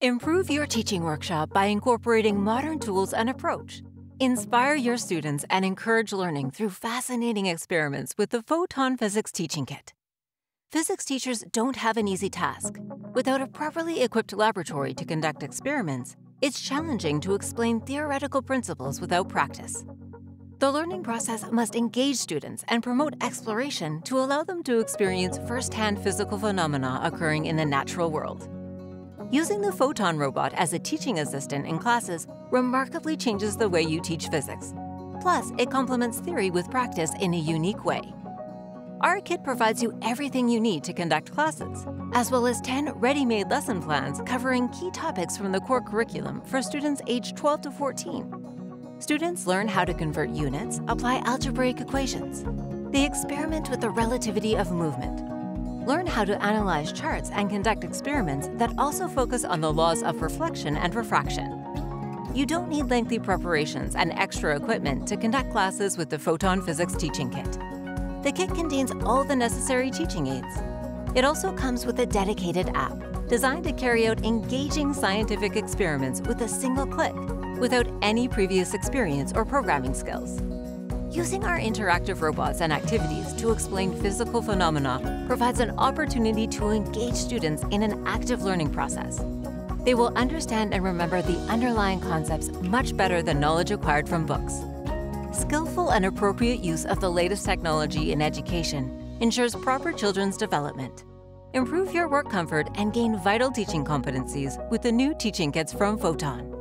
Improve your teaching workshop by incorporating modern tools and approach. Inspire your students and encourage learning through fascinating experiments with the Photon Physics Teaching Kit. Physics teachers don't have an easy task. Without a properly equipped laboratory to conduct experiments, it's challenging to explain theoretical principles without practice. The learning process must engage students and promote exploration to allow them to experience first-hand physical phenomena occurring in the natural world. Using the Photon robot as a teaching assistant in classes remarkably changes the way you teach physics. Plus, it complements theory with practice in a unique way. Our kit provides you everything you need to conduct classes, as well as 10 ready-made lesson plans covering key topics from the core curriculum for students aged 12 to 14. Students learn how to convert units, apply algebraic equations. They experiment with the relativity of movement. Learn how to analyze charts and conduct experiments that also focus on the laws of reflection and refraction. You don't need lengthy preparations and extra equipment to conduct classes with the Photon Physics Teaching Kit. The kit contains all the necessary teaching aids. It also comes with a dedicated app designed to carry out engaging scientific experiments with a single click, without any previous experience or programming skills. Using our interactive robots and activities to explain physical phenomena provides an opportunity to engage students in an active learning process. They will understand and remember the underlying concepts much better than knowledge acquired from books. Skillful and appropriate use of the latest technology in education ensures proper children's development. Improve your work comfort and gain vital teaching competencies with the new teaching kits from Photon.